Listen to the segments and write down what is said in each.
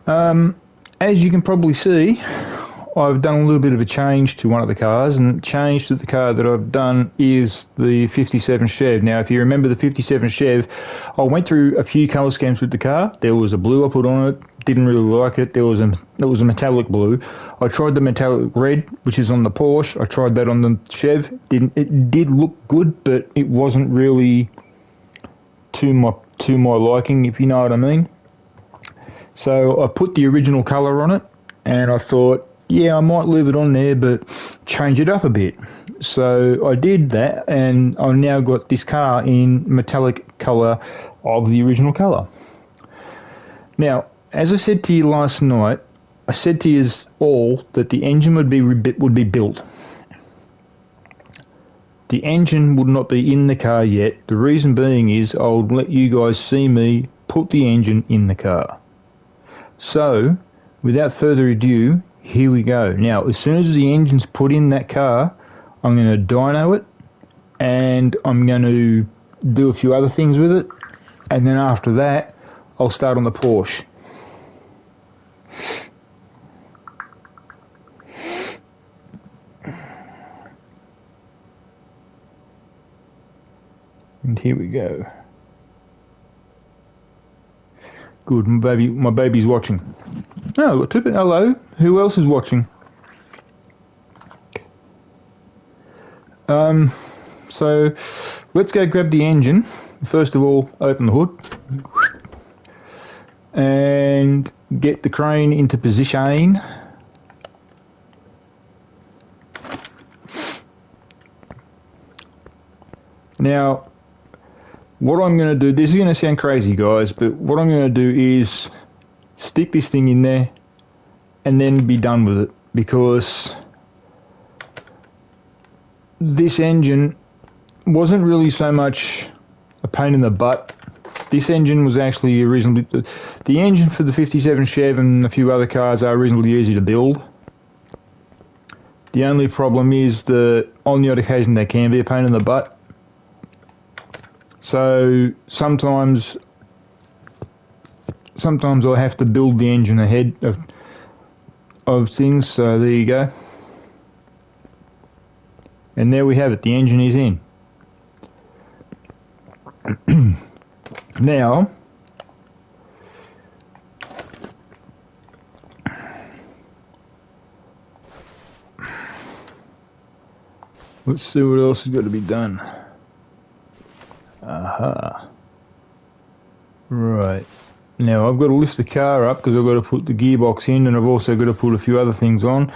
As you can probably see, I've done a little bit of a change to one of the cars, and the change to the car that I've done is the 57 Chev. Now, if you remember the 57 Chev, I went through a few colour schemes with the car. There was a blue I put on it, didn't really like it. It was a metallic blue. I tried the metallic red, which is on the Porsche. I tried that on the Chev. It did look good, but it wasn't really to my liking, if you know what I mean. So I put the original colour on it, and I thought, yeah, I might leave it on there, but change it up a bit. So I did that, and I've now got this car in metallic colour of the original colour. Now, as I said to you last night, I said to you all that the engine would be built. The engine would not be in the car yet. The reason being is I'll let you guys see me put the engine in the car. So, without further ado, here we go. Now, as soon as the engine's put in that car, I'm going to dyno it, and I'm going to do a few other things with it, and then after that, I'll start on the Porsche. And here we go. Good, my baby's watching. Oh, hello. Who else is watching? So let's go grab the engine. First of all, open the hood and get the crane into position. Now, what I'm going to do, this is going to sound crazy, guys, but what I'm going to do is stick this thing in there and then be done with it, because this engine wasn't really so much a pain in the butt. This engine was actually the engine for the 57 Chev and a few other cars are reasonably easy to build. The only problem is that on the odd occasion they can be a pain in the butt. So sometimes I have to build the engine ahead of things. So there you go. And there we have it. The engine is in. Now, let's see what else has got to be done. Aha. Right. Now I've got to lift the car up because I've got to put the gearbox in, and I've also got to put a few other things on.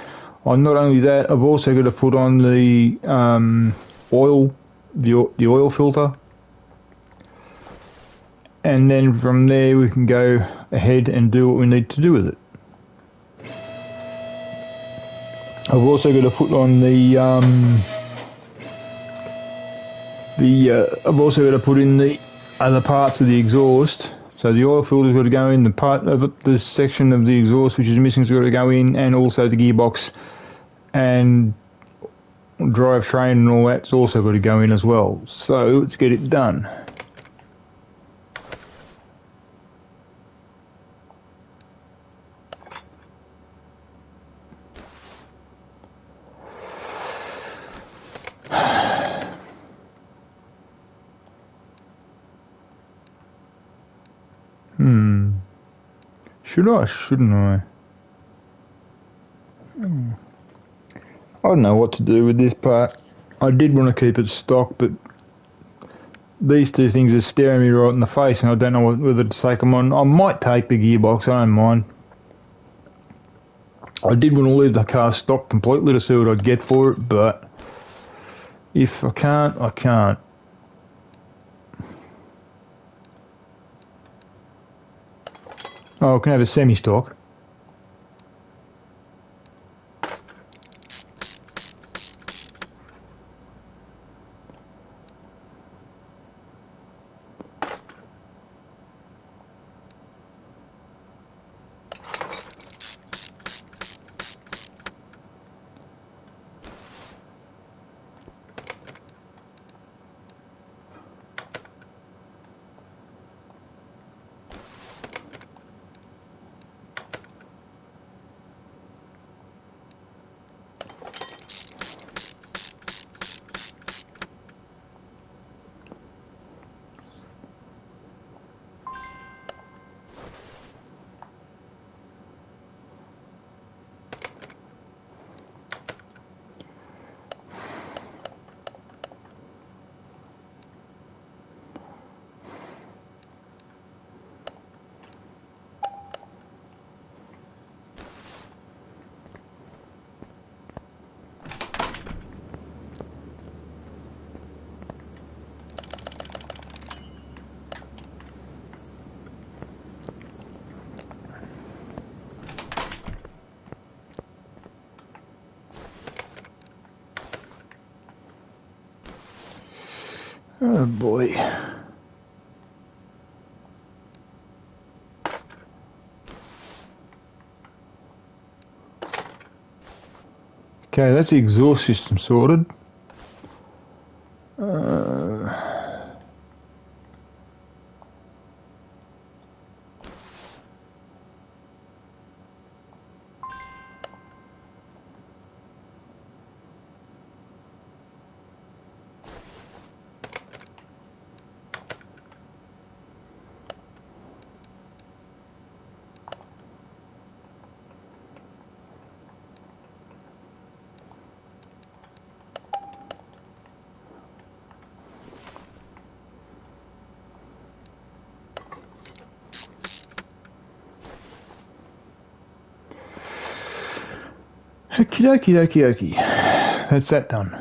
Not only that, I've also got to put on the oil filter, and then from there we can go ahead and do what we need to do with it. I've also got to put on I've also got to put in the other parts of the exhaust. So the oil filter's got to go in, the part of the section of the exhaust which is missing has got to go in, and also the gearbox and drivetrain and all that's also got to go in as well. So let's get it done. Should I? Shouldn't I? I don't know what to do with this part. I did want to keep it stock, but these two things are staring me right in the face, and I don't know whether to take them on. I might take the gearbox, I don't mind. I did want to leave the car stock completely to see what I'd get for it, but if I can't, I can't. Oh, I can have a semi-stock. Oh boy. Okay, that's the exhaust system sorted. Okie dokie dokie dokie. That's that done.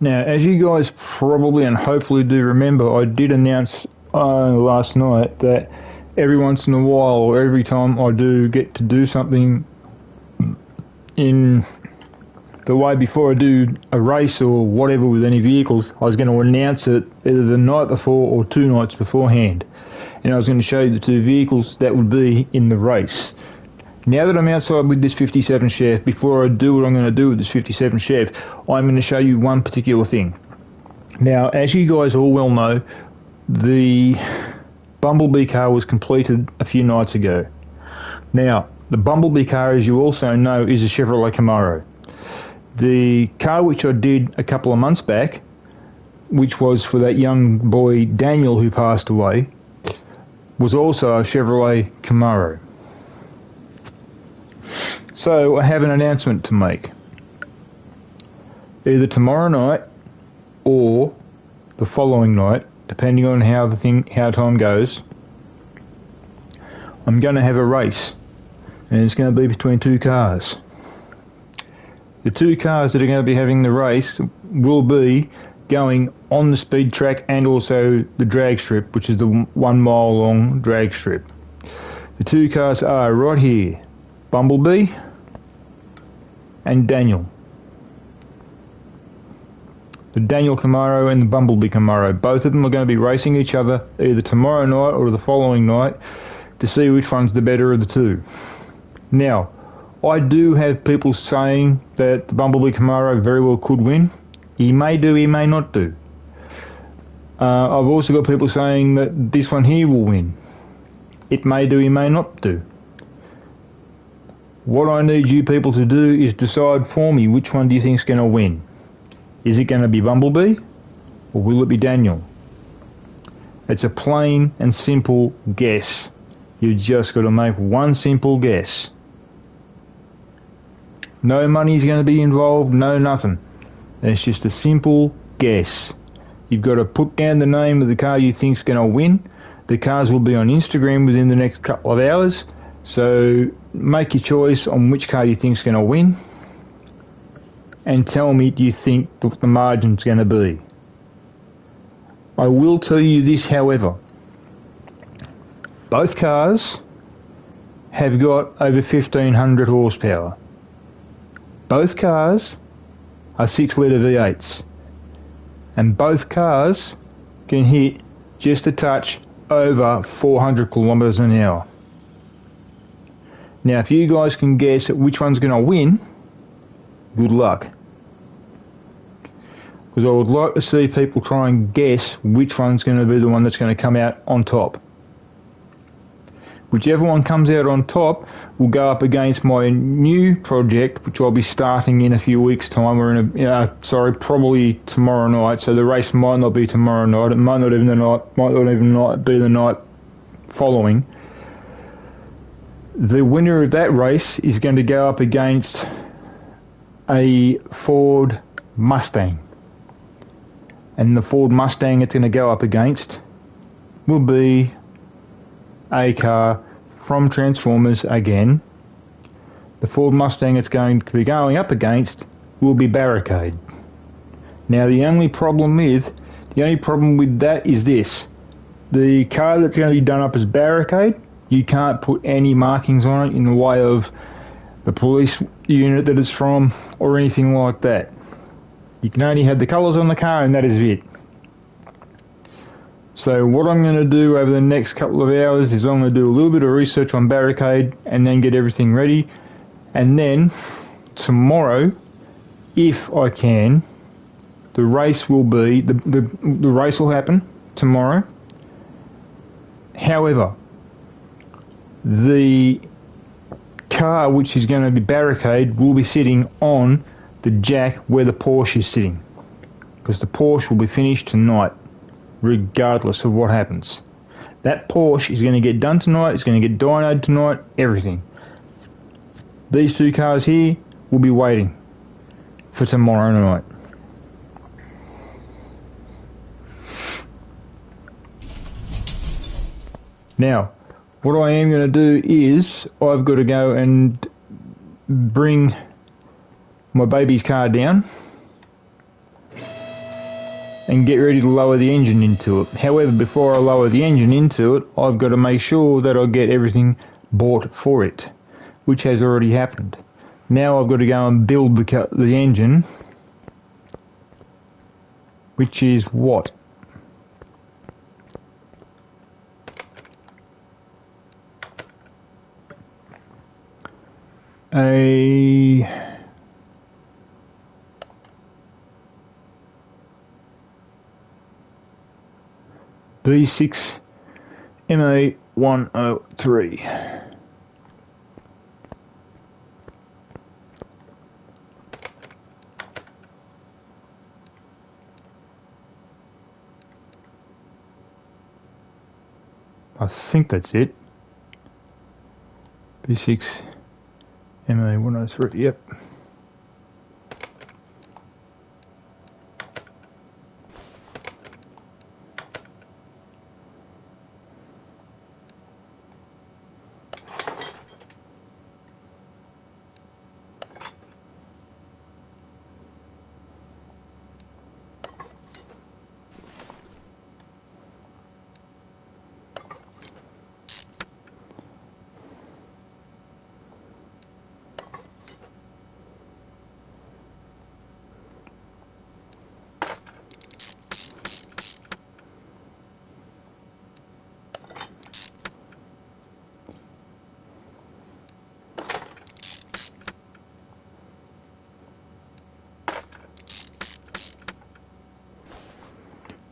Now, as you guys probably and hopefully do remember, I did announce last night that every once in a while, or every time I do get to do something in the way before I do a race or whatever with any vehicles, I was going to announce it either the night before or 2 nights beforehand. And I was going to show you the 2 vehicles that would be in the race. Now that I'm outside with this 57 Chev, before I do what I'm going to do with this 57 Chev, I'm going to show you one particular thing. Now, as you guys all well know, the Bumblebee car was completed a few nights ago. Now, the Bumblebee car, as you also know, is a Chevrolet Camaro. The car which I did a couple of months back, which was for that young boy Daniel who passed away, was also a Chevrolet Camaro. So I have an announcement to make. Either tomorrow night or the following night, depending on how time goes, I'm going to have a race, and it's going to be between 2 cars. The 2 cars that are going to be having the race will be going on the speed track and also the drag strip, which is the 1 mile long drag strip. The 2 cars are right here, Bumblebee and Daniel. the Daniel Camaro and the Bumblebee Camaro. Both of them are going to be racing each other either tomorrow night or the following night to see which one's the better of the two. Now, I do have people saying that the Bumblebee Camaro very well could win. He may do, he may not do. I've also got people saying that this one here will win. It may do, he may not do. What I need you people to do is decide for me which one do you think is going to win. Is it going to be Bumblebee or will it be Daniel? It's a plain and simple guess. You just got to make one simple guess. No money is going to be involved, no nothing. It's just a simple guess. You've got to put down the name of the car you think's going to win. The cars will be on Instagram within the next couple of hours. So make your choice on which car you think's going to win. And tell me, do you think the margin's going to be? I will tell you this, however. Both cars have got over 1500 horsepower. Both cars are 6-litre V8s. And both cars can hit just a touch over 400 kilometres an hour. Now, if you guys can guess at which one's going to win, good luck. Because I would like to see people try and guess which one's going to be the one that's going to come out on top. Whichever one comes out on top will go up against my new project, which I'll be starting in a few weeks' time, or probably tomorrow night. So the race might not be tomorrow night. It might not even be the night following. The winner of that race is going to go up against a Ford Mustang. And the Ford Mustang it's going to go up against will be a car from Transformers again. The Ford Mustang it's going to be going up against will be Barricade. Now the only problem with that is this. The car that's going to be done up as Barricade, you can't put any markings on it in the way of the police unit that it's from or anything like that. You can only have the colours on the car and that is it. So what I'm going to do over the next couple of hours is I'm going to do a little bit of research on Barricade and then get everything ready. And then tomorrow, if I can, the race will be, the race will happen tomorrow. However, the car which is going to be Barricade will be sitting on the jack where the Porsche is sitting. Because the Porsche will be finished tonight, regardless of what happens. That Porsche is going to get done tonight, it's going to get dynoed tonight, everything. These two cars here will be waiting for tomorrow night. Now, what I am going to do is I've got to go and bring my baby's car down and get ready to lower the engine into it. However, before I lower the engine into it, I've got to make sure that I get everything bought for it, which has already happened. Now I've got to go and build the engine, which is what? A B6 MA103. I think that's it. B6 MA103, yep.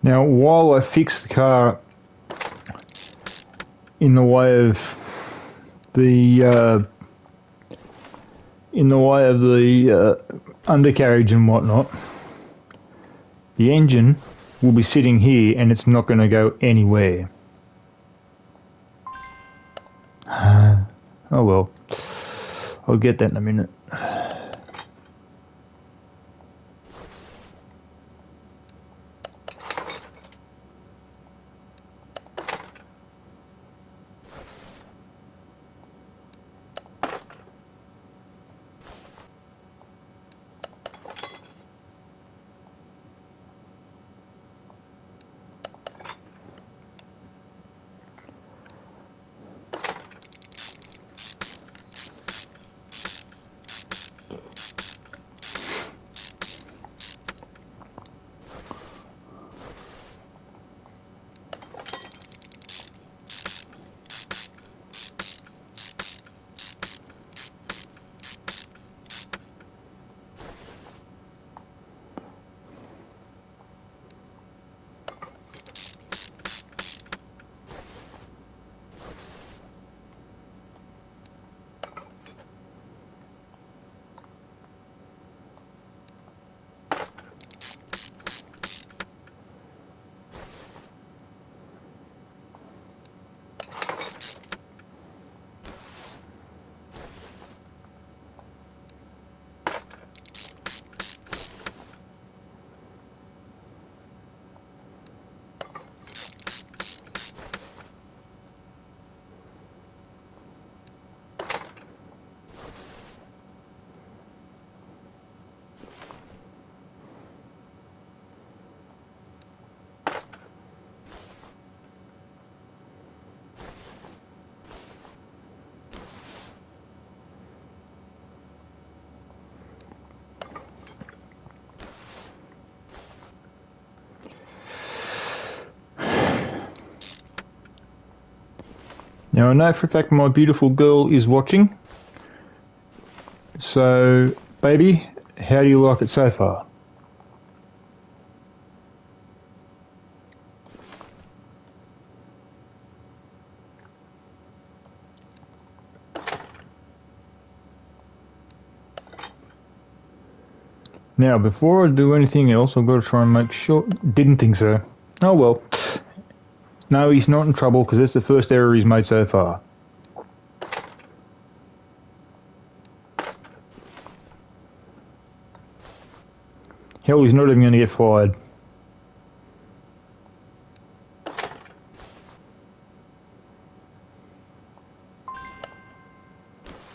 Now, while I fix the car in the way of the undercarriage and whatnot, the engine will be sitting here and it's not going to go anywhere. Oh well, I'll get that in a minute. Now I know for a fact my beautiful girl is watching. So, baby, how do you like it so far? Now, before I do anything else, I've got to try and make sure... Didn't think so. Oh well. No, he's not in trouble because that's the first error he's made so far. Hell, he's not even going to get fired.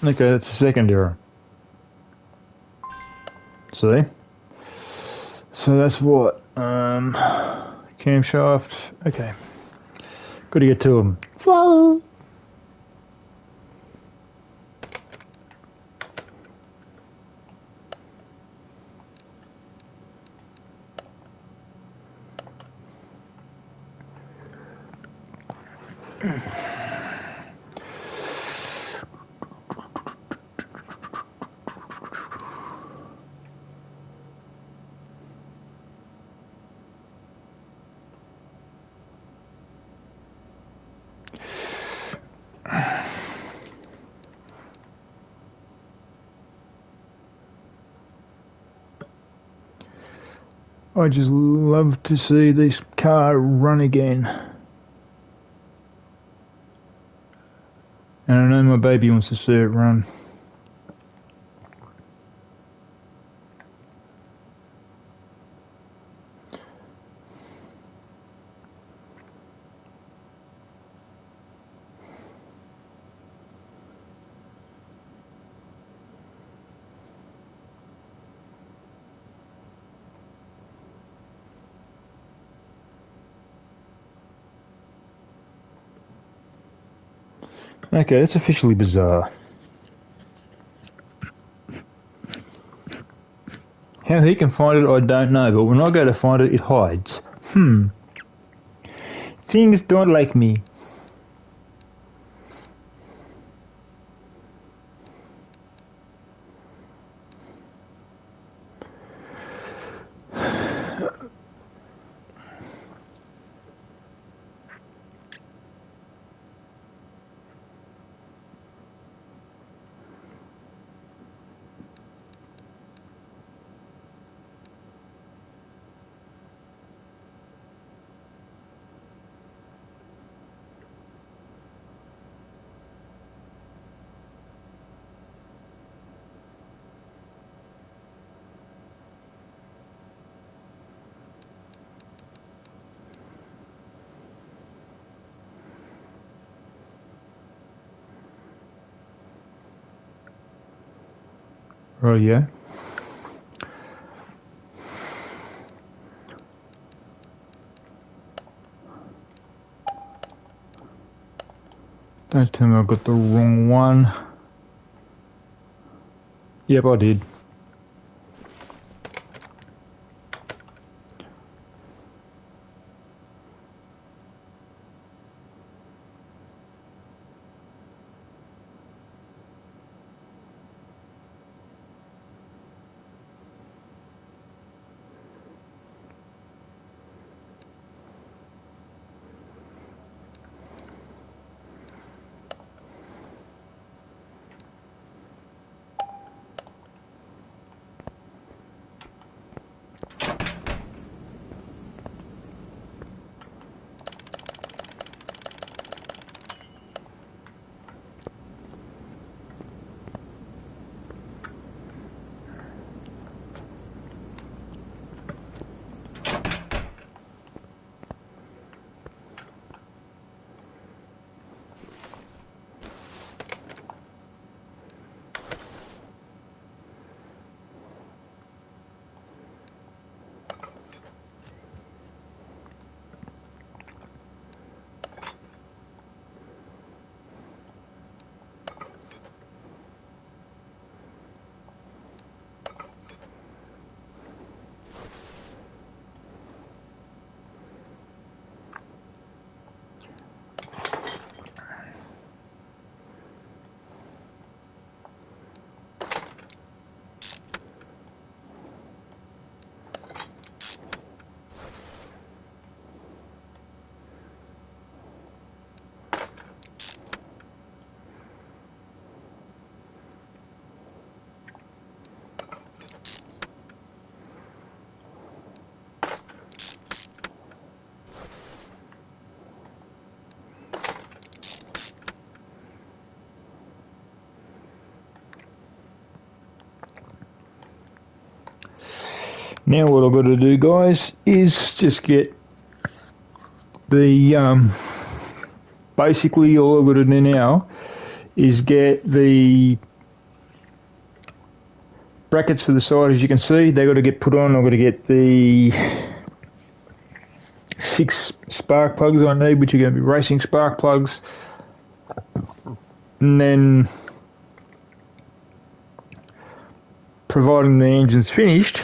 Okay, that's the second error. See? So that's what? Camshaft. Okay. Got to get to them. Whoa! I just love to see this car run again. And I know my baby wants to see it run. Okay, that's officially bizarre. How he can find it, I don't know, but when I go to find it, it hides. Things don't like me. Right, yeah. Don't tell me I've got the wrong one. Yep, I did. Now what I've got to do, guys, is just get the, basically all I've got to do now is get the brackets for the side. As you can see, they've got to get put on. I've got to get the 6 spark plugs I need, which are going to be racing spark plugs. And then, providing the engine's finished,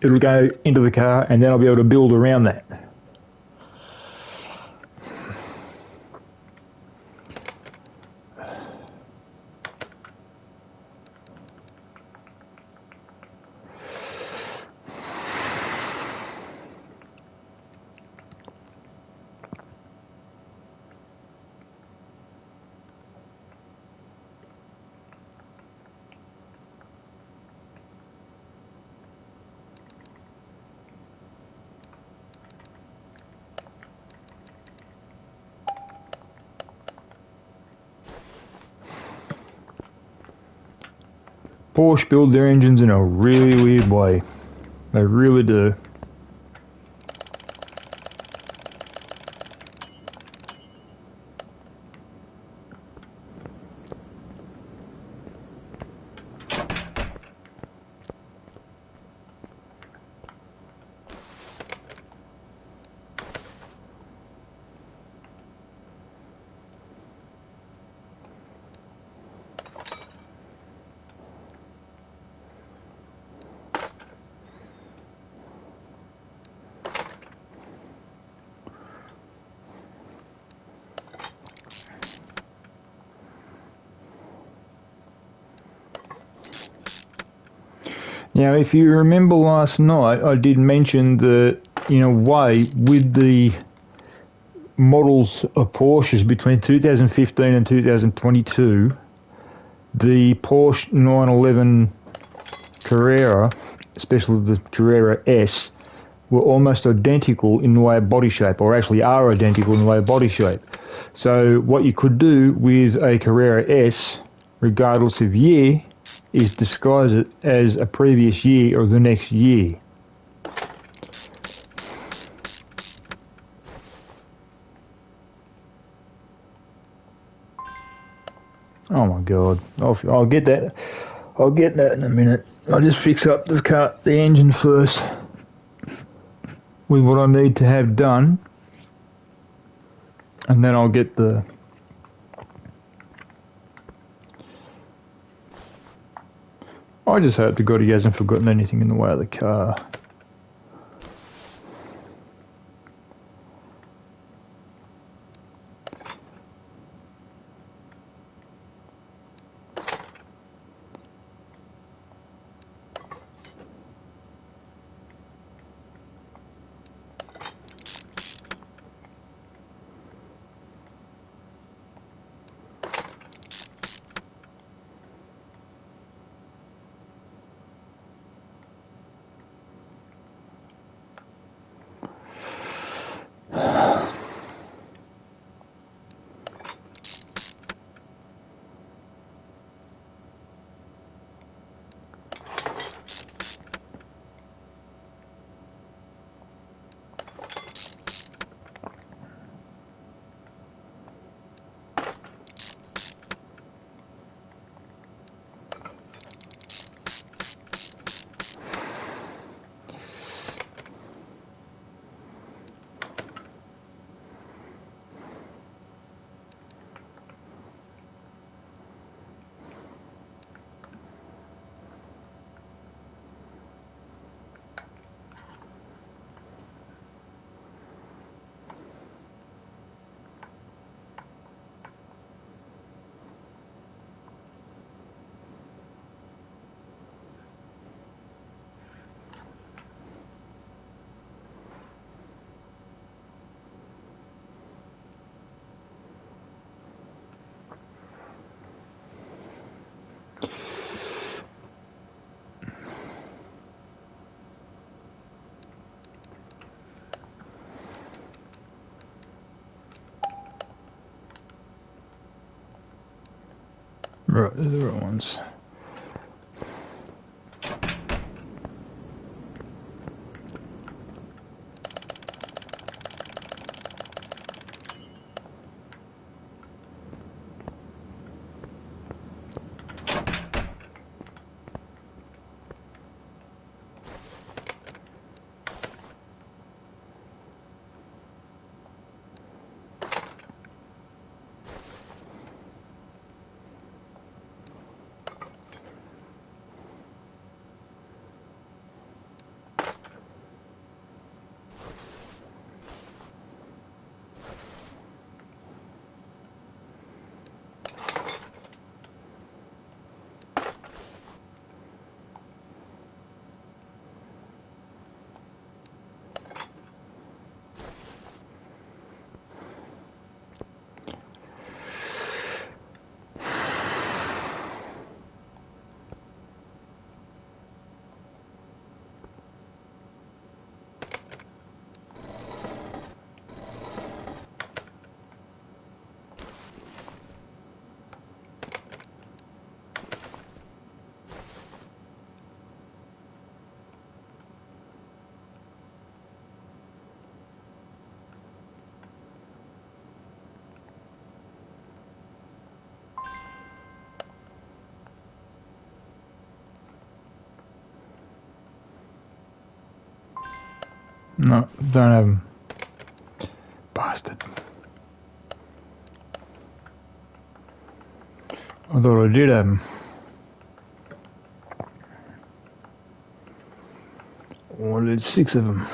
it'll go into the car, and then I'll be able to build around that. Porsche build their engines in a really weird way. They really do. Now, if you remember last night, I did mention that, in a way, with the models of Porsches between 2015 and 2022, the Porsche 911 Carrera, especially the Carrera S, were almost identical in the way of body shape, or actually are identical in the way of body shape. So what you could do with a Carrera S, regardless of year, is disguise it as a previous year or the next year. Oh my god, I'll get that. I'll get that in a minute. I'll just fix up the engine first with what I need to have done, and then I'll get the I just hope to God he hasn't forgotten anything in the way of the car. Right, these are the right ones. No, don't have them. Bastard. I thought I did have them. Oh, I did 6 of them.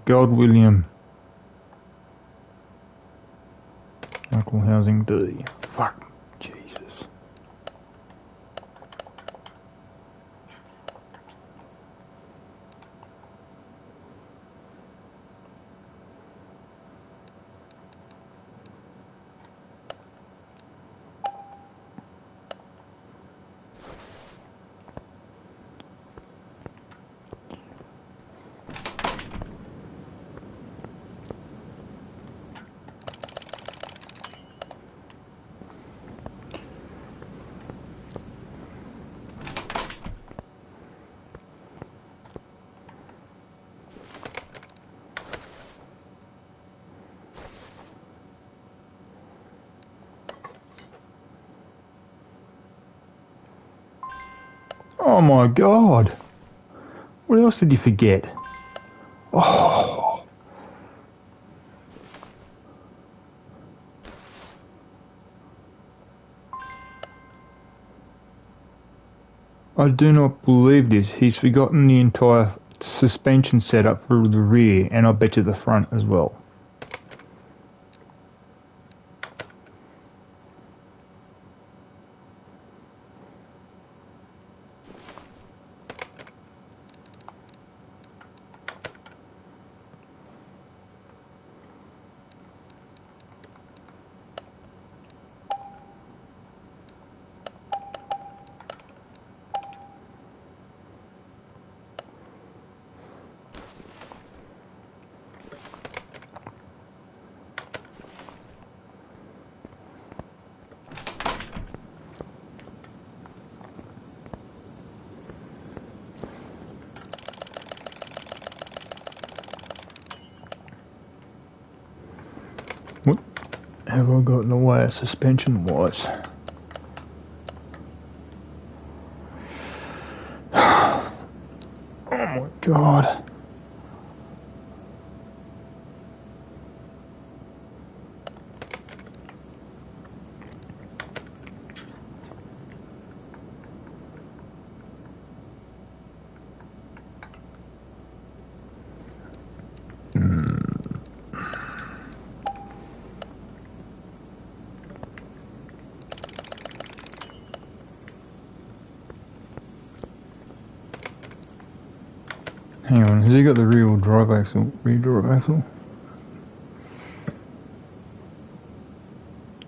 God, William. Local housing D. Fuck. Jesus. Oh my God. What else did you forget? Oh. I do not believe this. He's forgotten the entire suspension setup for the rear, and I bet you the front as well. What have I got in the way of suspension wise? Oh my God. Hang on, has he got the rear drive axle? Rear drive axle?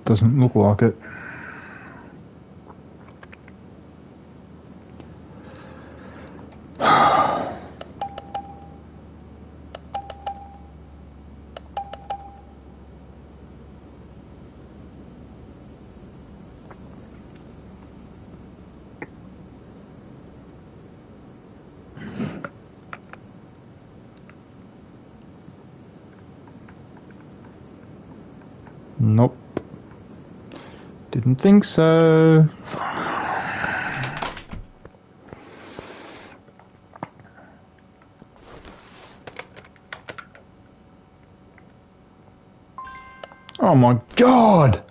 Doesn't look like it. Nope. Didn't think so. Oh my God!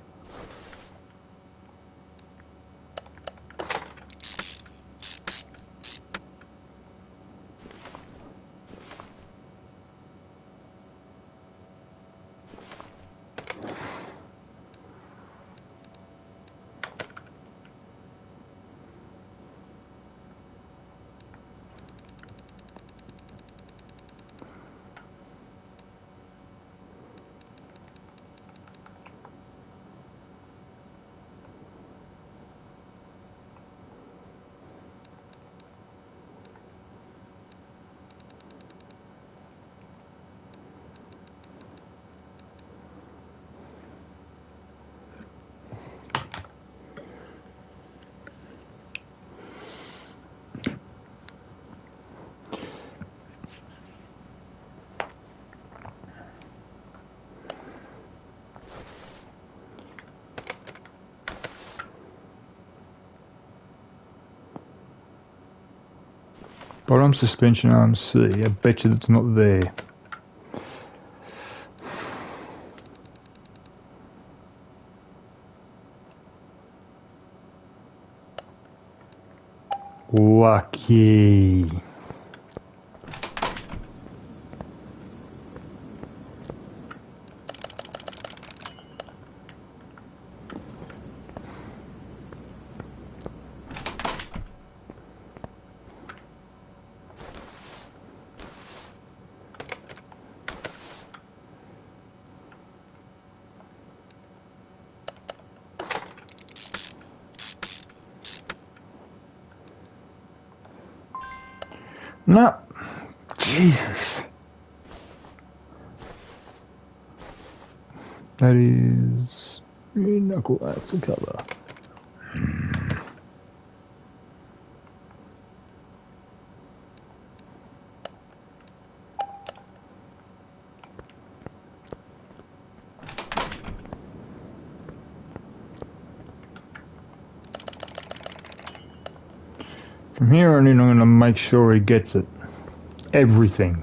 Bottom suspension arm C. I bet you that's not there. Lucky. No. Jesus. That is red knuckle, that's the colour. From here on in, I'm going to make sure he gets it. Everything.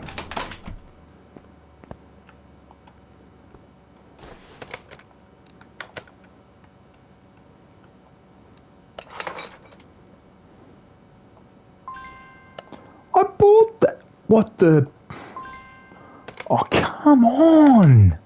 I bought that. What the? Oh, come on.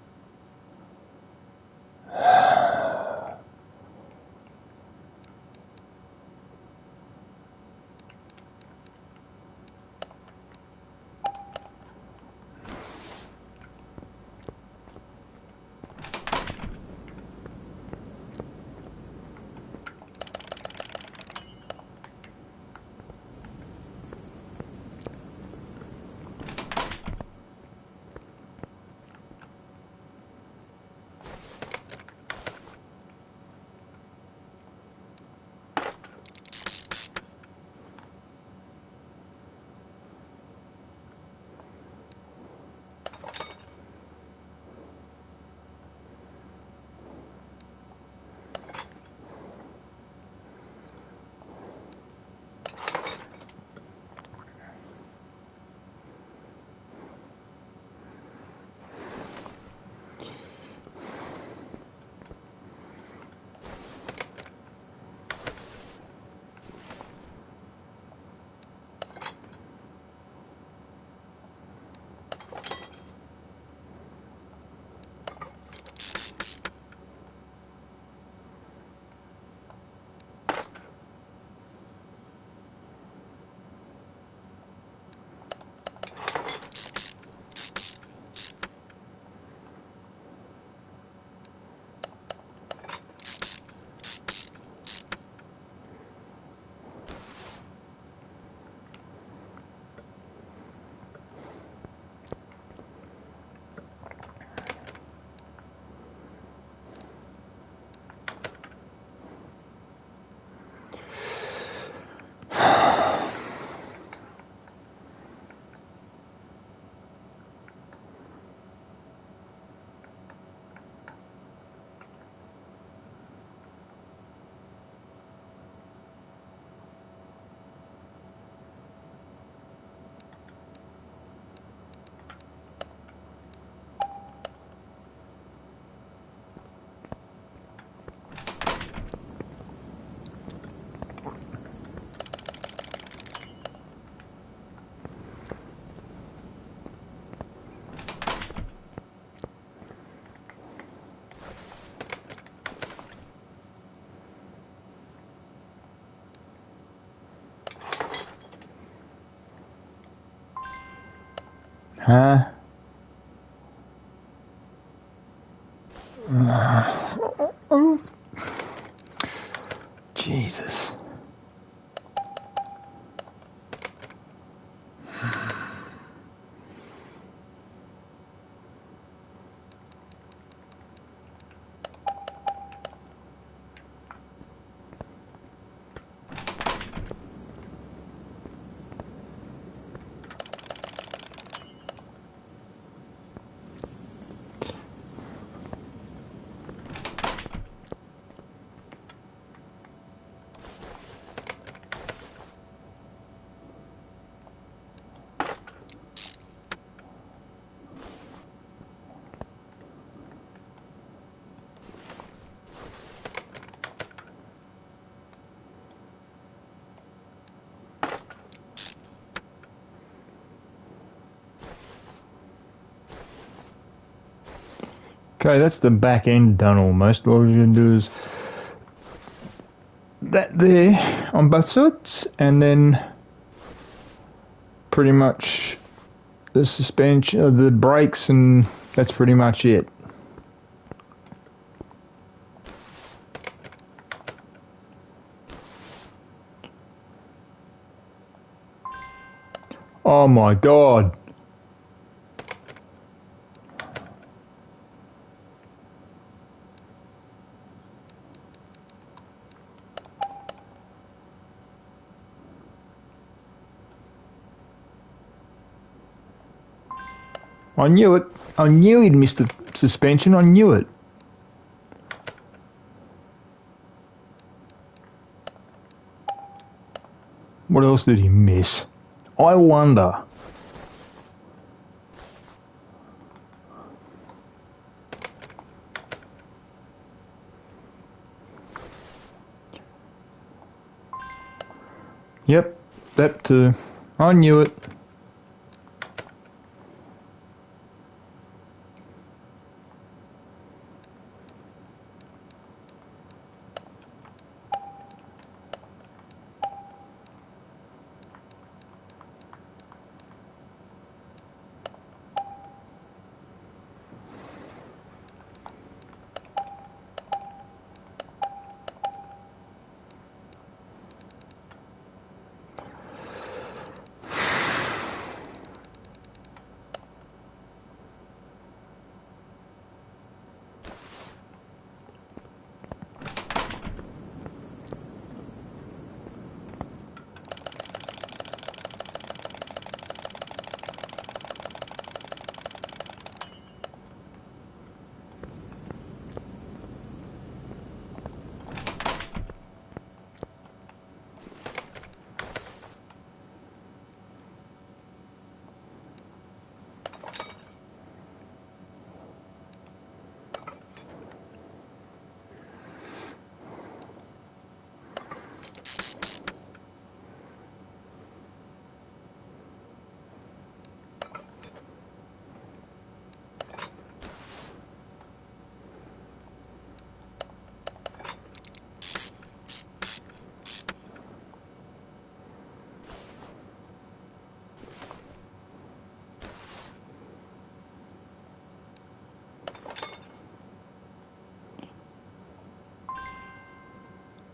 Huh? Oh, Jesus. Okay, that's the back end done almost. All you're going to do is that there on both sides, and then pretty much the suspension, the brakes, and that's pretty much it. Oh my God. I knew it. I knew he'd missed the suspension. I knew it. What else did he miss? I wonder. Yep, that too. I knew it.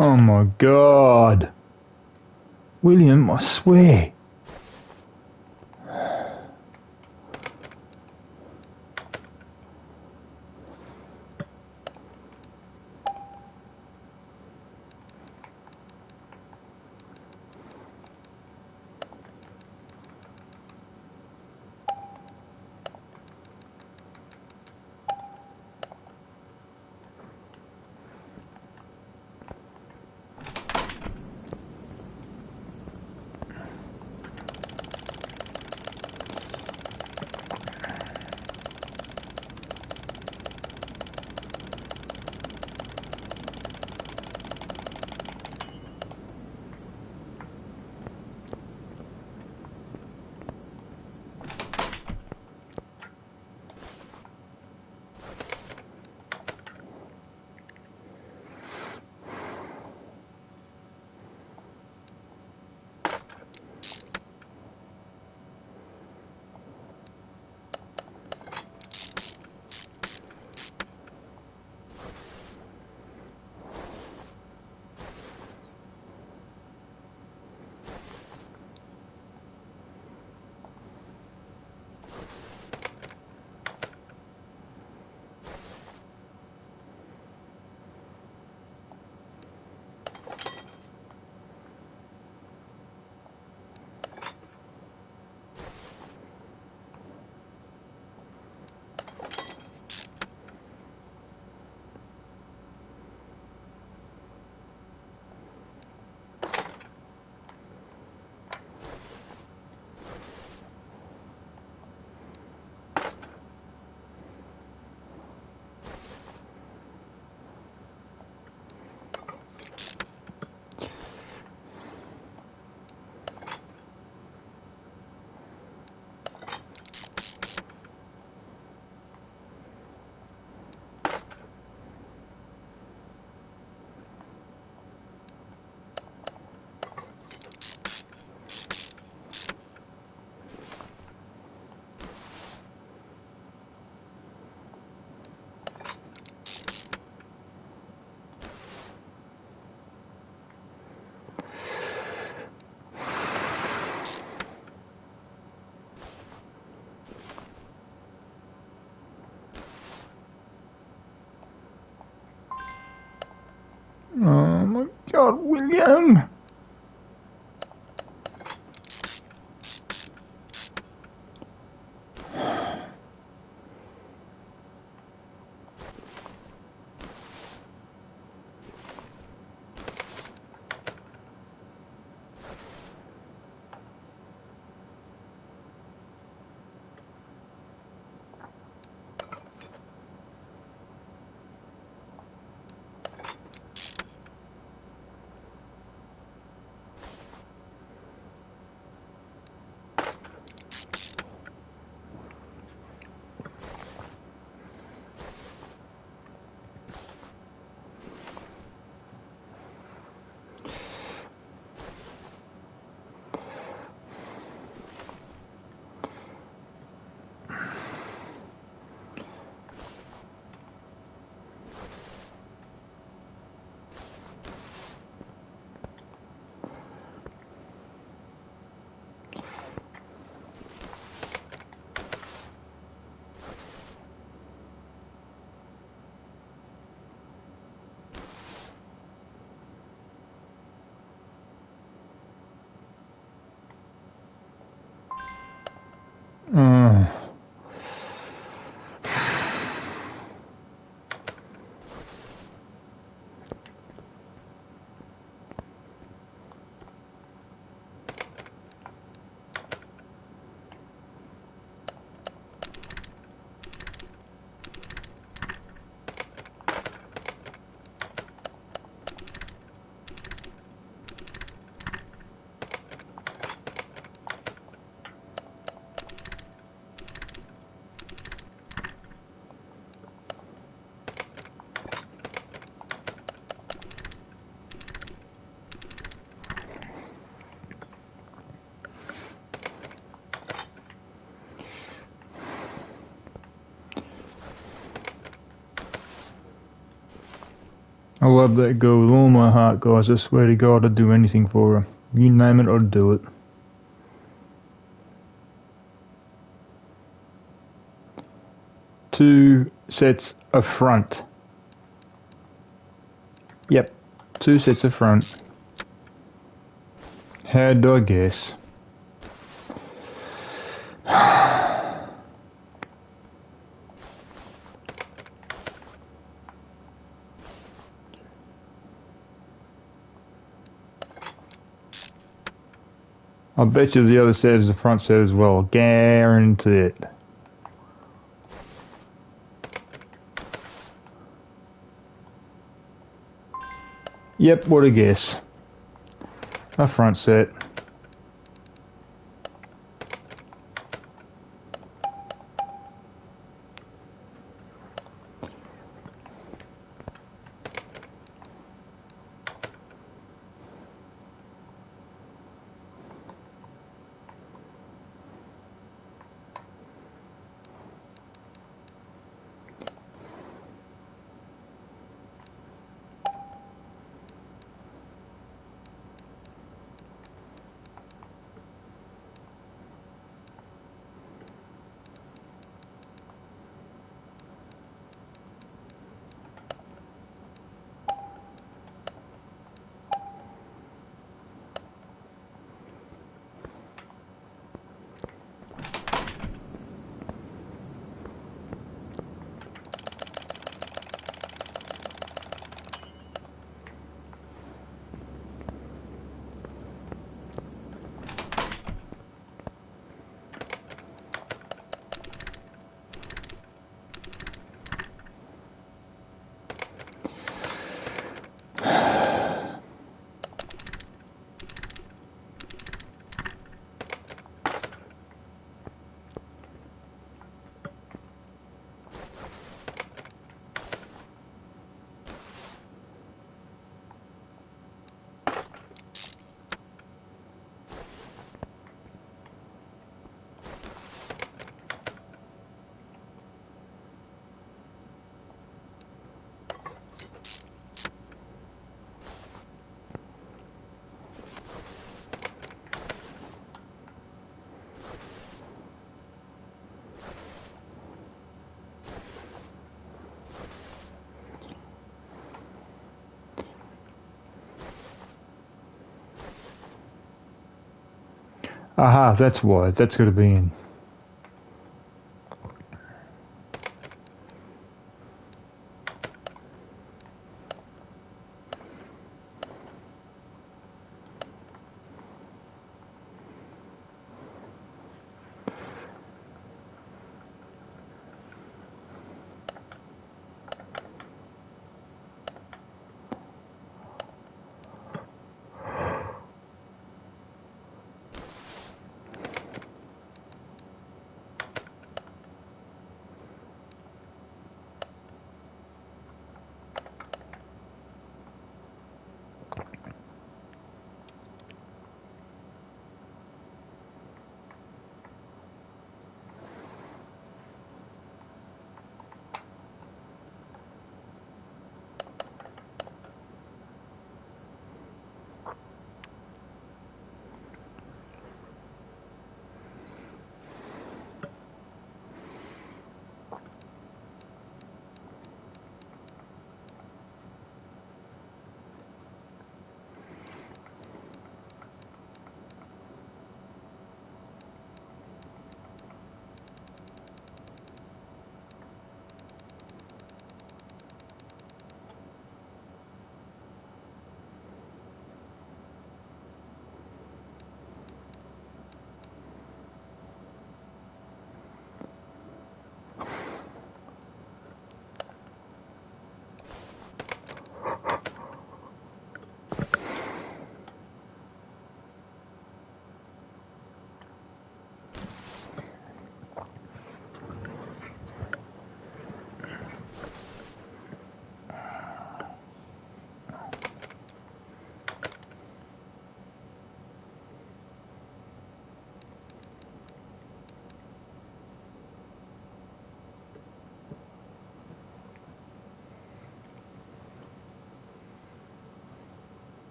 Oh my God. William, I swear. God, William! I love that girl with all my heart, guys. I swear to God, I'd do anything for her. You name it, I'd do it. Two sets of front. Yep, two sets of front. How'd I guess? I bet you the other set is the front set as well. Guarantee it. Yep, what a guess. A front set. Aha, that's why. That's got to be in.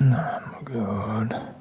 Oh my god.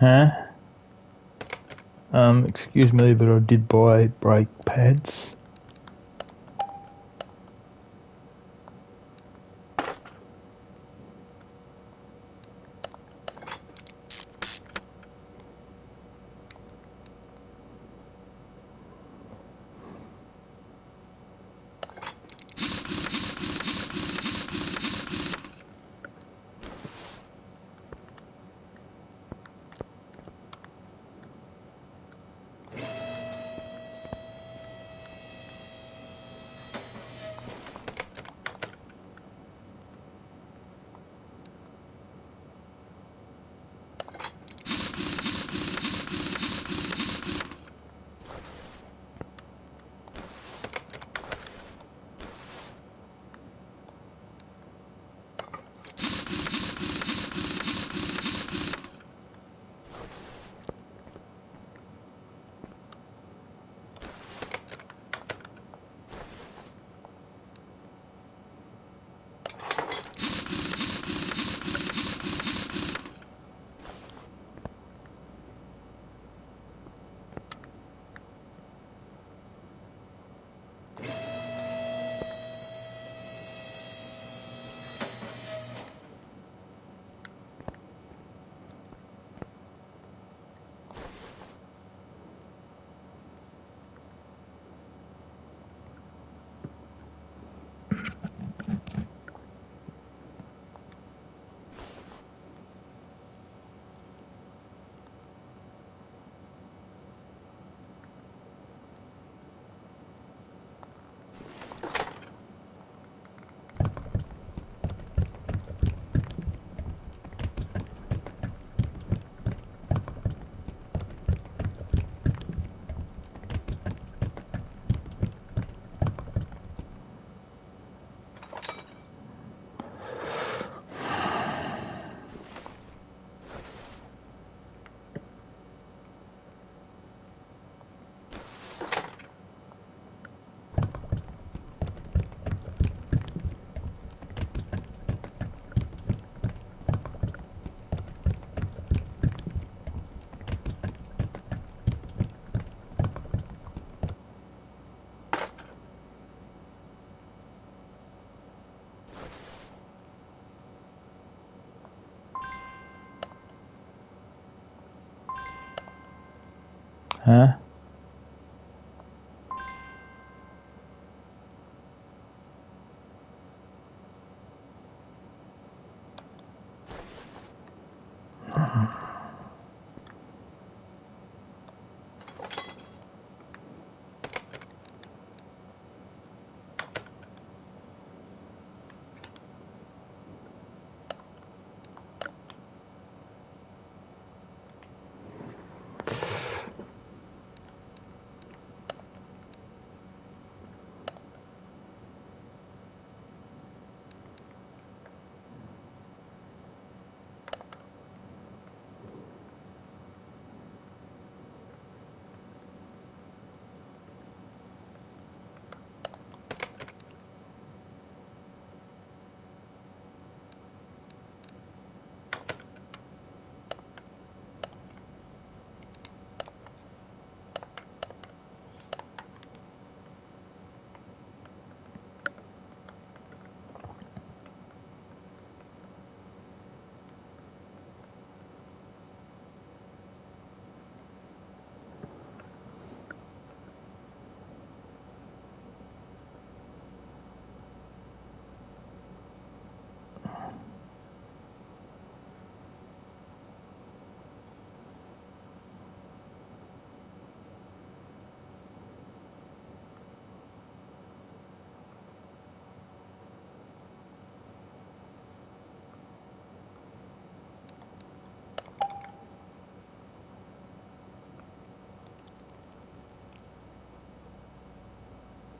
Huh? Excuse me, but I did buy brake pads. Huh?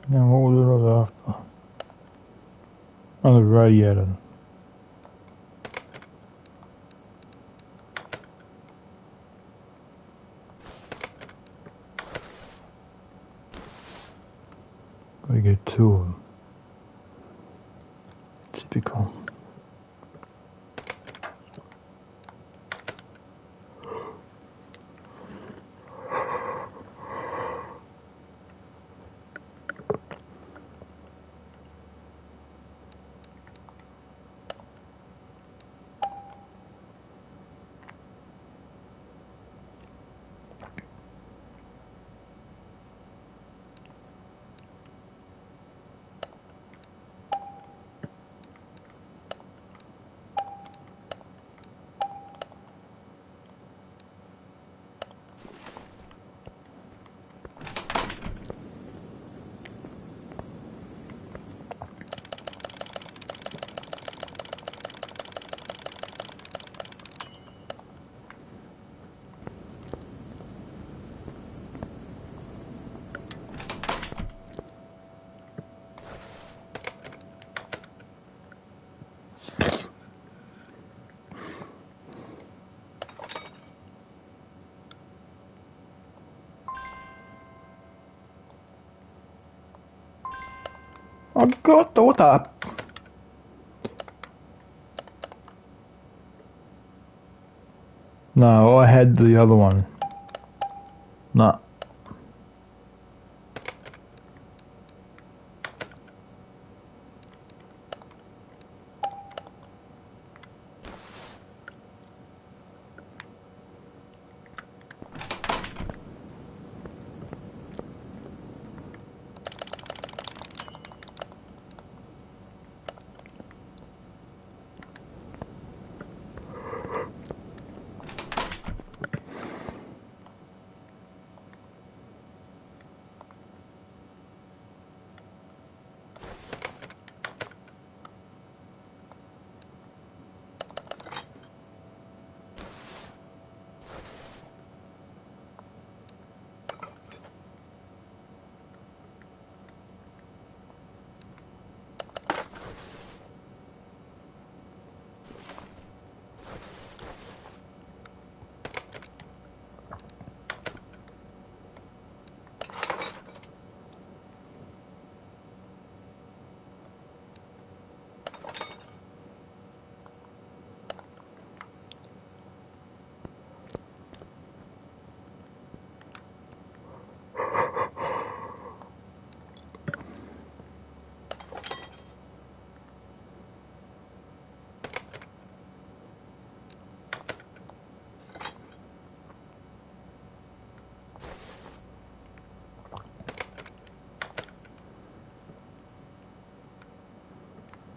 Now what was it I was after? Oh, the radiator. Gotta get two of them. Typical. I got daughter. No, I had the other one. No.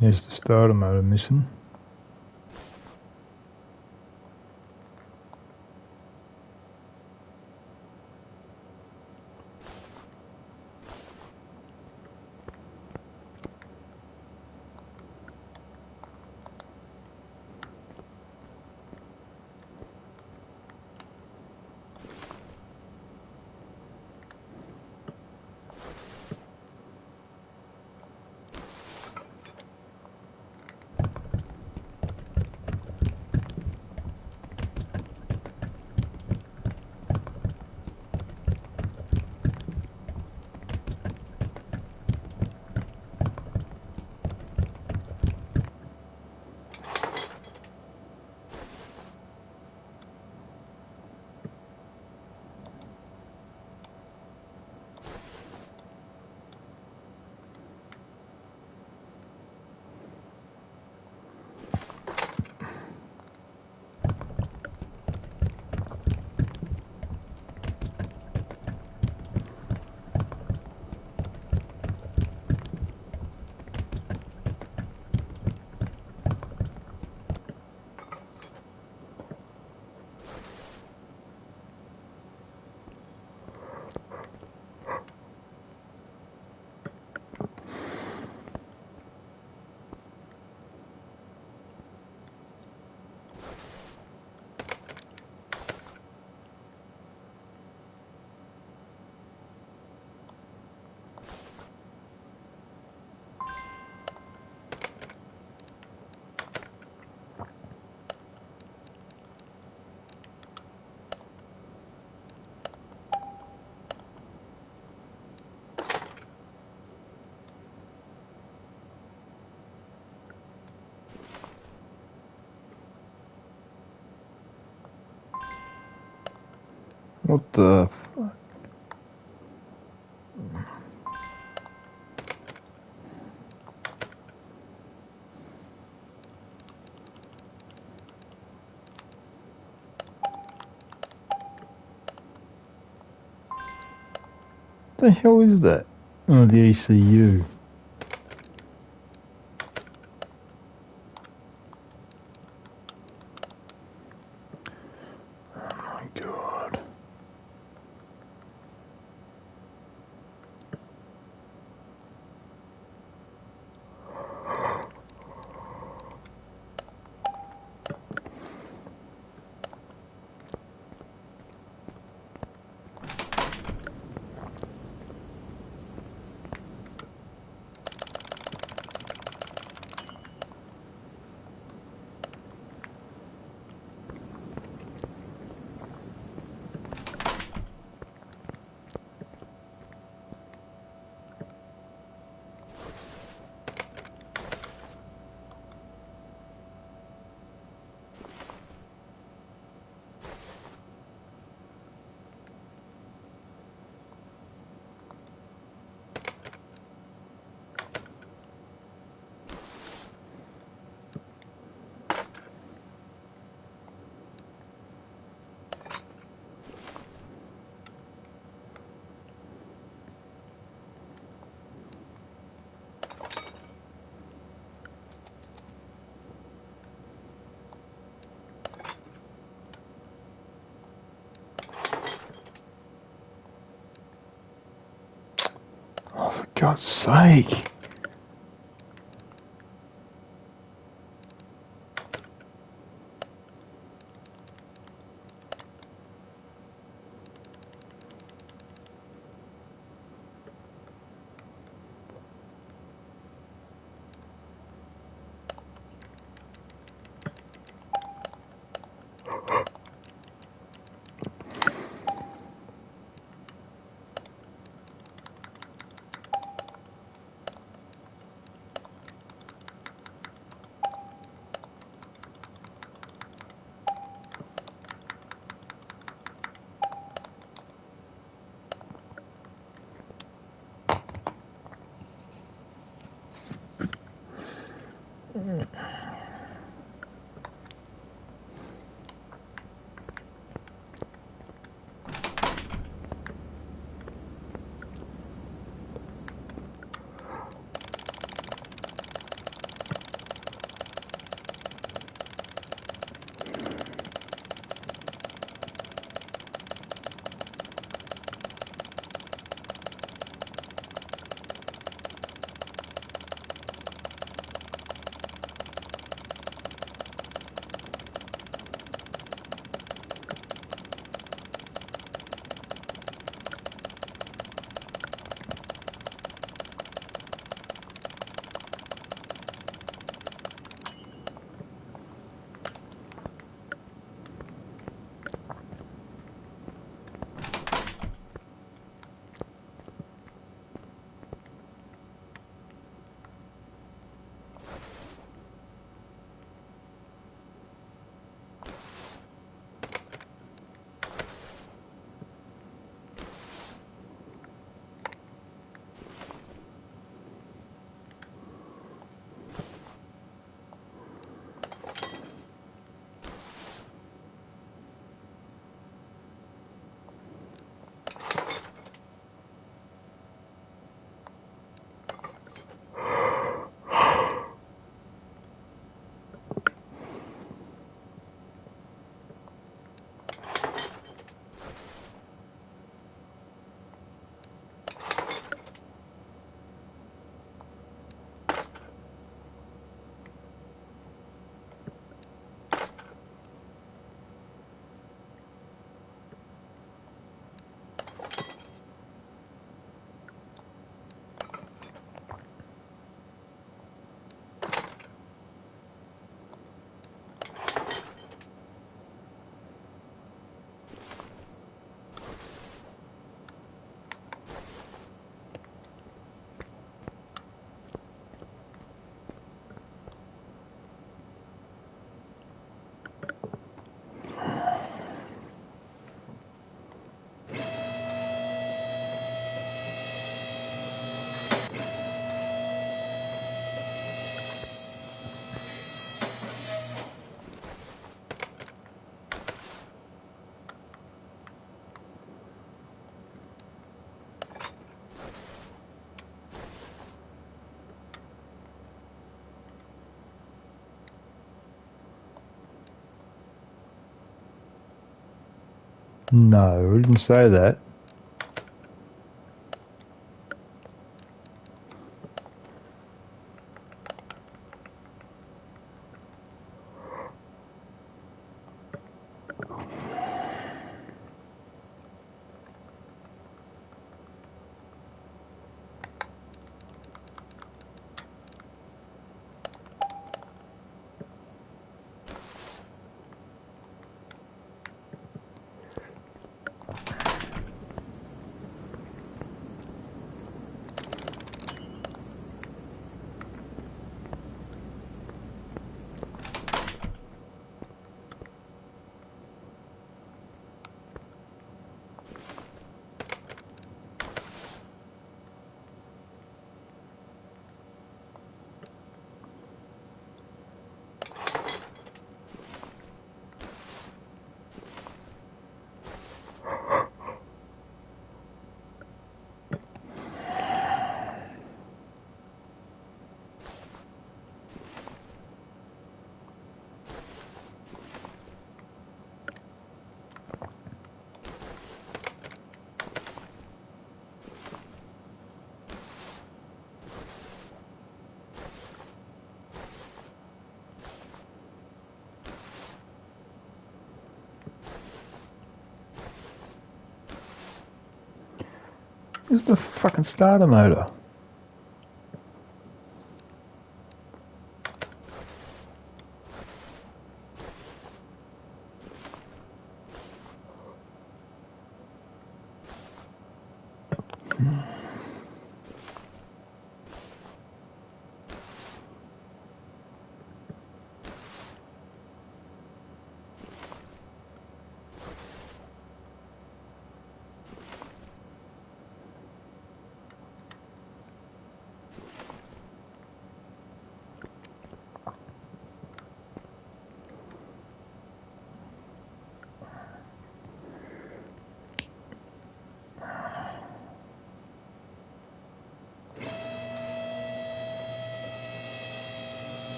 There's the starter motor missing. What the fuck? The hell is that? Oh, the ECU. Oh my god. God's sake. No, we didn't say that. Where's the fucking starter motor?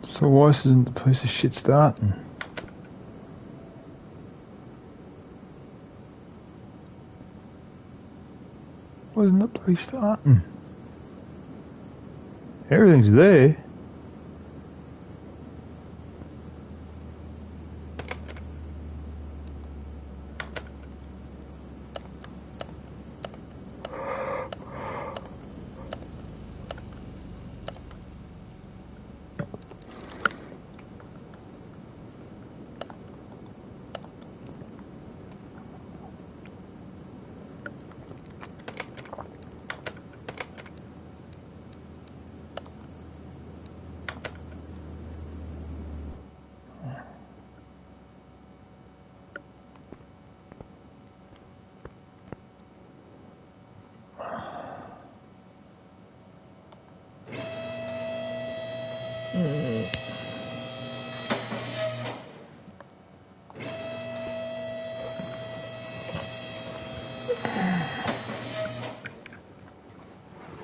So why isn't the piece of shit starting? Why isn't the place starting? Everything's there.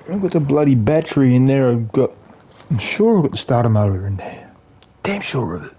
I've got the bloody battery in there. I'm sure I've got the starter motor in there. Damn sure of it.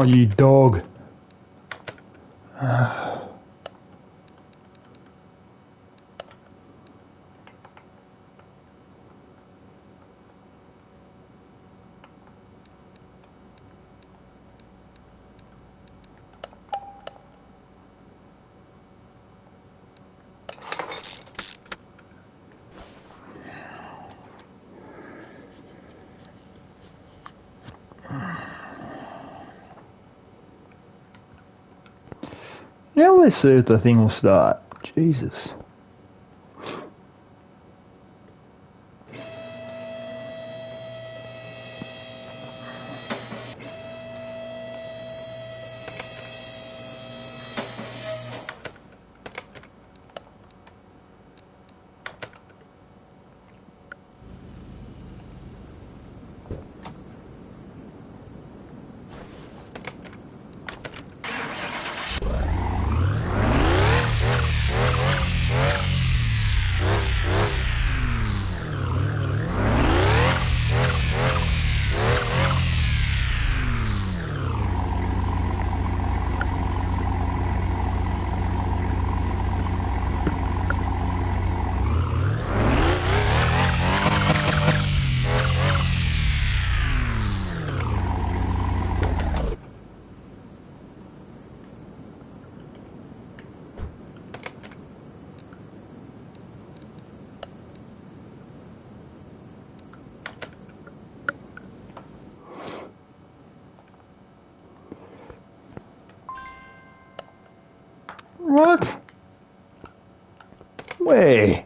Oh, you dog. Now let's see if the thing will start. Jesus. What? Where?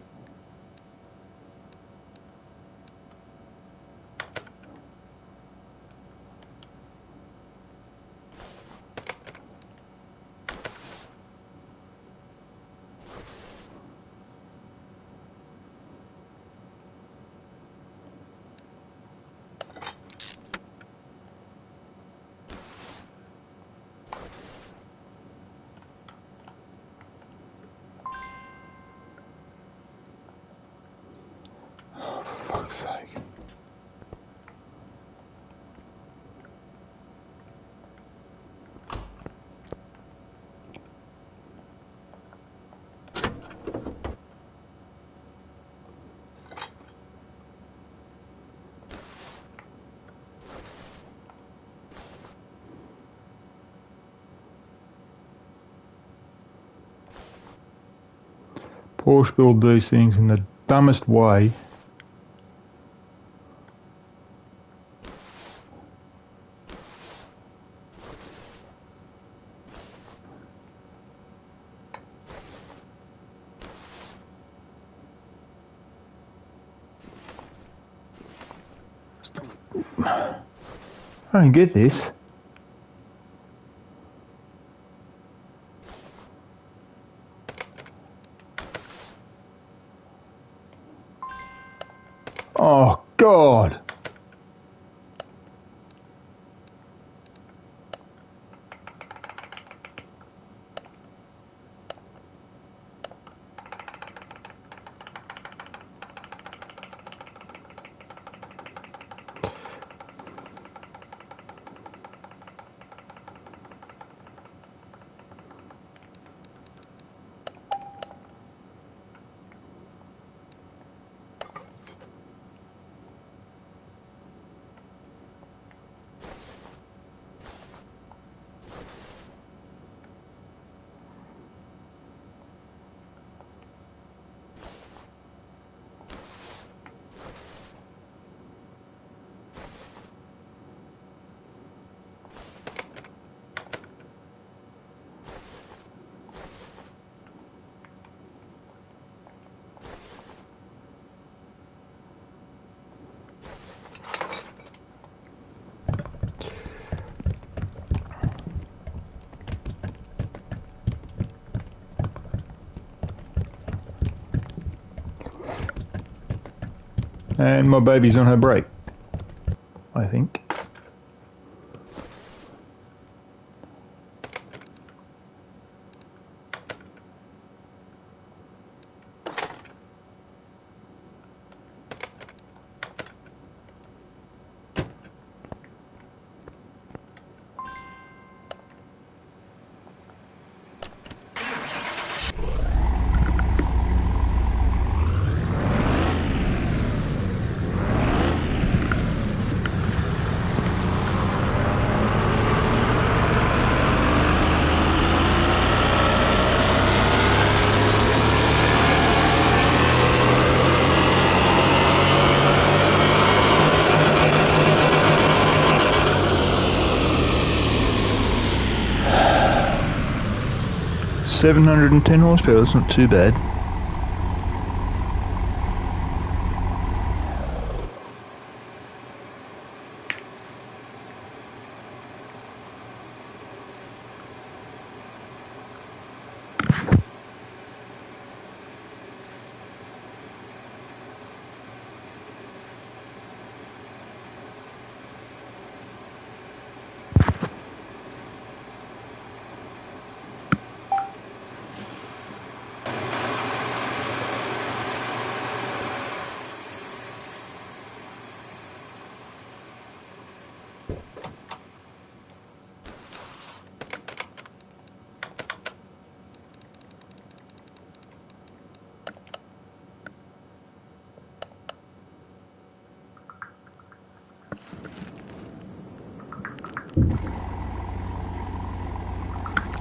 Oh, for fuck's sake. Porsche build these things in the dumbest way. I don't get this. Oh, God. And my baby's on her break, I think. 710 horsepower, that's not too bad.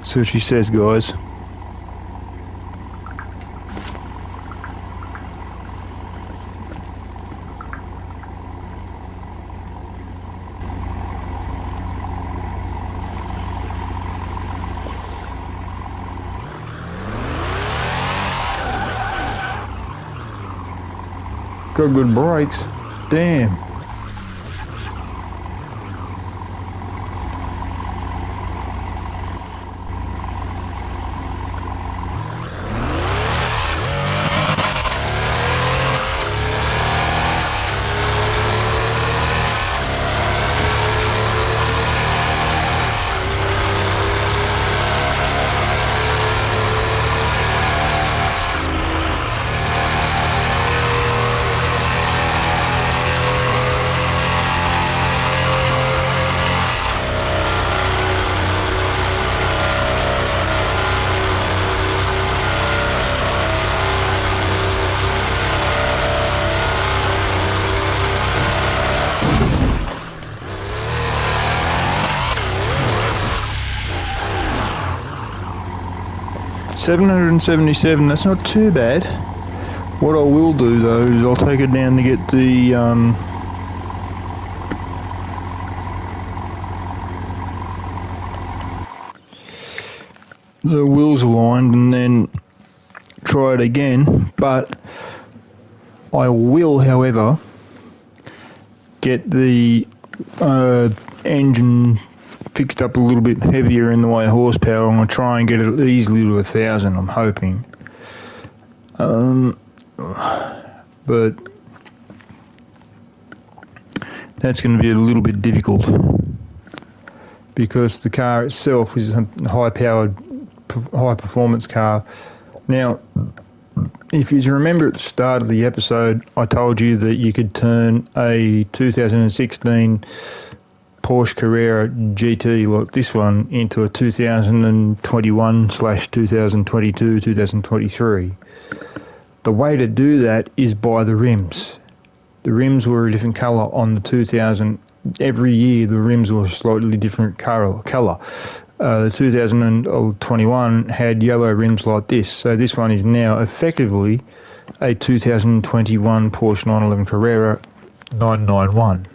So she says, guys. Got good brakes. Damn. $777, that's not too bad. What I will do though is I'll take it down to get the wheels aligned and then try it again. But I will, however, get the engine fixed up a little bit heavier in the way of horsepower. I'm going to try and get it easily to 1,000, I'm hoping. But that's going to be a little bit difficult because the car itself is a high-powered, high-performance car. Now, if you remember at the start of the episode, I told you that you could turn a 2016 Porsche Carrera GT like this one into a 2021/2022, 2023. The way to do that is by the rims. The rims were a different colour on the 2000. Every year the rims were a slightly different colour. The 2021 had yellow rims like this. So this one is now effectively a 2021 Porsche 911 Carrera 991.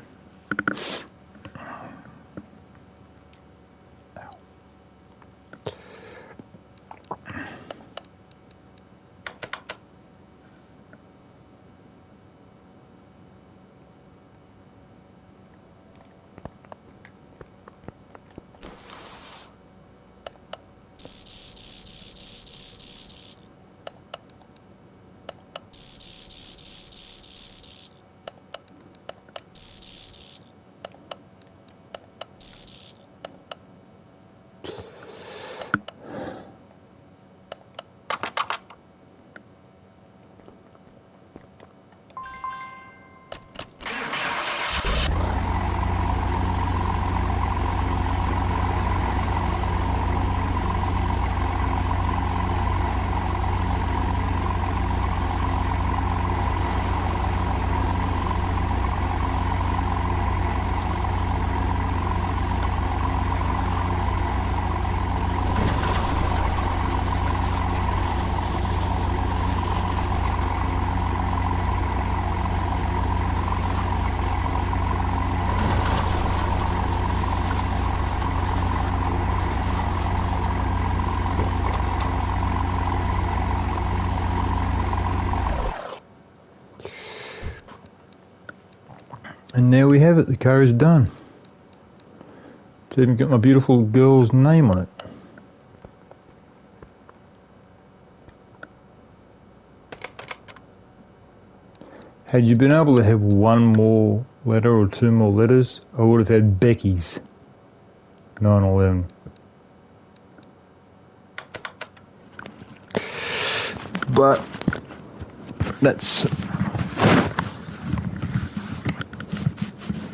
And there we have it, the car is done. It's even got my beautiful girl's name on it. Had you been able to have one more letter or two more letters, I would have had Becky's 911. But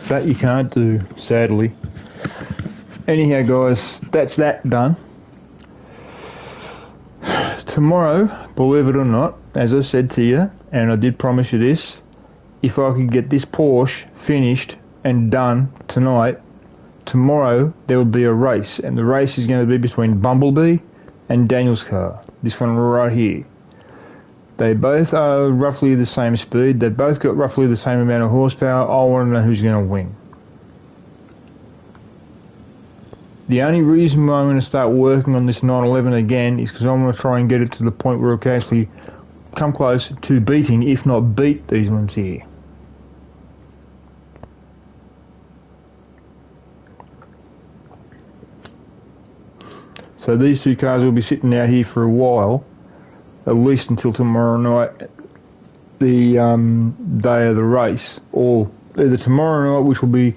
that you can't do, sadly. Anyhow, guys, that's that done. Tomorrow, believe it or not, as I said to you, and I did promise you this, if I could get this Porsche finished and done tonight, tomorrow there will be a race, and the race is going to be between Bumblebee and Daniel's car. This one right here. They both are roughly the same speed. They've both got roughly the same amount of horsepower. I want to know who's going to win. The only reason why I'm going to start working on this 911 again is because I want to try and get it to the point where it can actually come close to beating, if not beat, these ones here. So these two cars will be sitting out here for a while, at least until tomorrow night, the day of the race, or either tomorrow night, which will be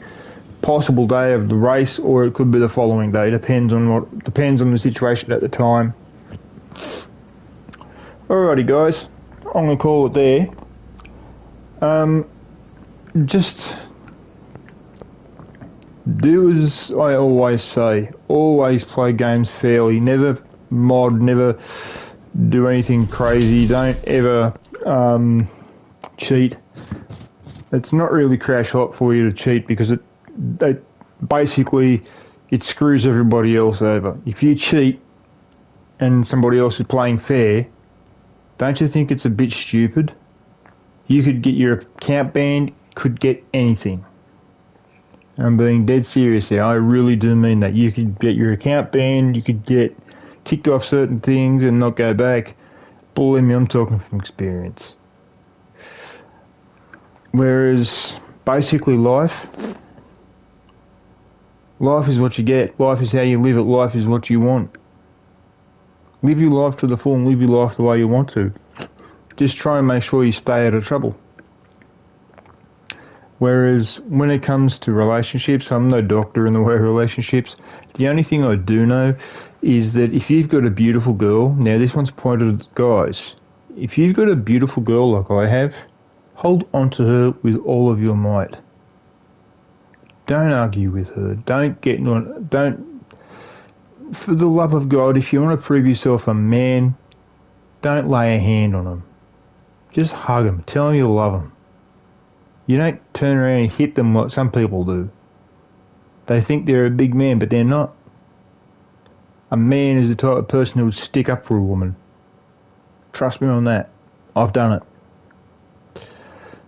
possible day of the race, or it could be the following day. Depends on the situation at the time. Alrighty, guys, I'm gonna call it there. Just do as I always say. Always play games fairly. Never mod. Never do anything crazy. Don't ever cheat. It's not really crash hot for you to cheat, because it basically it screws everybody else over. If you cheat and somebody else is playing fair, don't you think it's a bit stupid? You could get your account banned, could get anything. I'm being dead serious here. I really do mean that. You could get your account banned, you could get kicked off certain things and not go back. Believe me, I'm talking from experience. Whereas basically life is what you get. Life is how you live it. Life is what you want. Live your life to the full and live your life the way you want to. Just try and make sure you stay out of trouble. Whereas when it comes to relationships, I'm no doctor in the way of relationships. The only thing I do know is that if you've got a beautiful girl, now this one's pointed at guys, if you've got a beautiful girl like I have, hold on to her with all of your might. Don't argue with her. For the love of God, if you want to prove yourself a man, don't lay a hand on them. Just hug them. Tell them you love them. You don't turn around and hit them like some people do. They think they're a big man, but they're not. A man is the type of person who would stick up for a woman. Trust me on that. I've done it.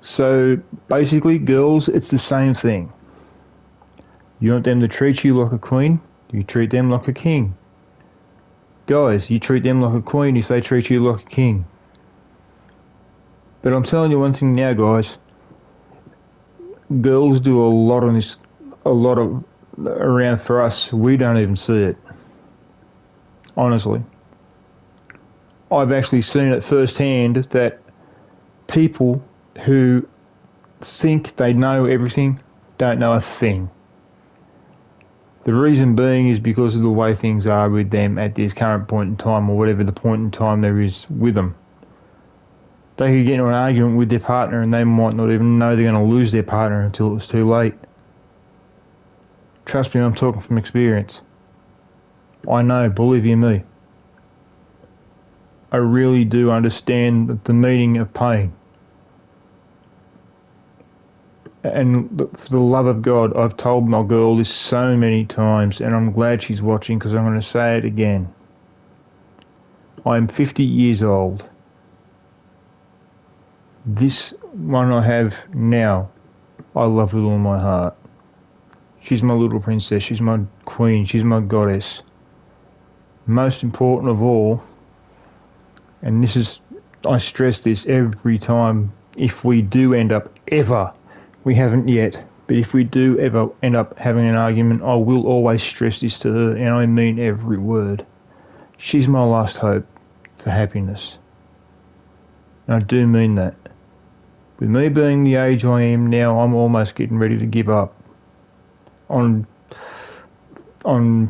So basically, girls, it's the same thing. You want them to treat you like a queen, you treat them like a king. Guys, you treat them like a queen if they treat you like a king. But I'm telling you one thing now, guys. Girls do a lot of around for us. We don't even see it. Honestly. I've actually seen it firsthand that people who think they know everything don't know a thing. The reason being is because of the way things are with them at this current point in time, or whatever the point in time there is with them. They could get into an argument with their partner and they might not even know they're going to lose their partner until it's too late. Trust me, I'm talking from experience. I know, believe you me. I really do understand the meaning of pain. And for the love of God, I've told my girl this so many times, and I'm glad she's watching because I'm going to say it again. I'm 50 years old. This one I have now, I love with all my heart. She's my little princess. She's my queen. She's my goddess. Most important of all, and this is, I stress this every time, if we do end up ever, we haven't yet, But if we do ever end up having an argument, I will always stress this to her, and I mean every word. She's my last hope for happiness. And I do mean that. With me being the age I am now, I'm almost getting ready to give up on the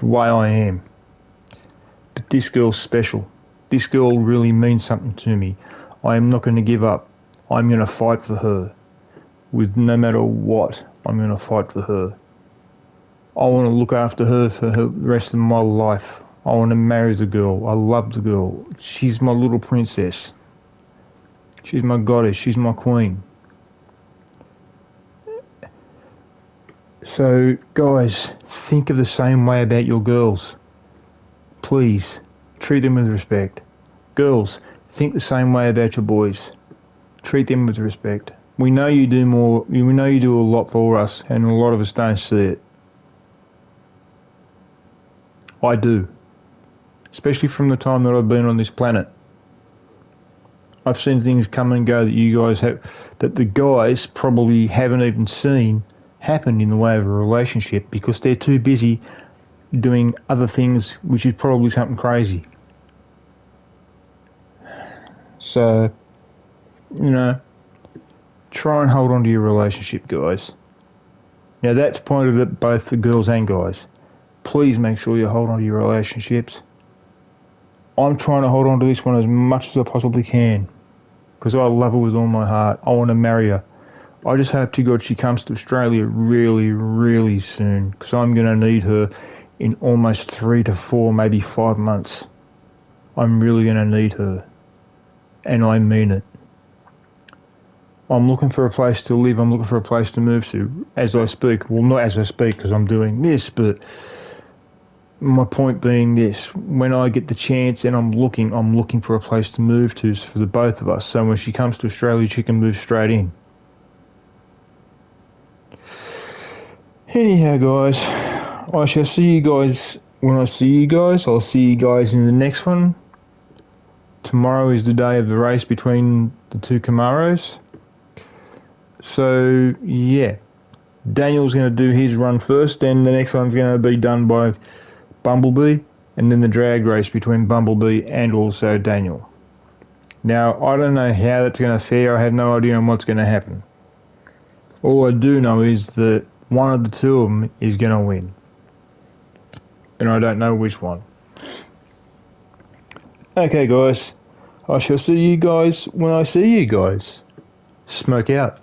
way I am. But this girl's special. This girl really means something to me. I am not going to give up. I'm going to fight for her. With no matter what, I'm going to fight for her. I want to look after her for the rest of my life. I want to marry the girl. I love the girl. She's my little princess. She's my goddess. She's my queen. So, guys, think of the same way about your girls. Please, treat them with respect. Girls, think the same way about your boys. Treat them with respect. We know you do more. We know you do a lot for us, and a lot of us don't see it. I do. Especially from the time that I've been on this planet. I've seen things come and go that you guys have, that the guys probably haven't even seen happen in the way of a relationship because they're too busy doing other things, which is probably something crazy. So, try and hold on to your relationship, guys. Now that's pointed at both the girls and guys. Please make sure you hold on to your relationships. I'm trying to hold on to this one as much as I possibly can because I love her with all my heart. I want to marry her. I just hope to God she comes to Australia really, really soon because I'm going to need her in almost 3 to 4, maybe 5 months. I'm really going to need her. And I mean it. I'm looking for a place to live. I'm looking for a place to move to as I speak. Well, not as I speak because I'm doing this, but my point being this. When I get the chance and I'm looking for a place to move to for the both of us. So when she comes to Australia, she can move straight in. Anyhow, guys, I shall see you guys when I see you guys. I'll see you guys in the next one. Tomorrow is the day of the race between the two Camaros. So, yeah. Daniel's going to do his run first, then the next one's going to be done by Bumblebee, and then the drag race between Bumblebee and also Daniel. Now, I don't know how that's going to fare. I have no idea on what's going to happen. All I do know is that one of the two of them is going to win. And I don't know which one. Okay, guys. I shall see you guys when I see you guys. Smoke out.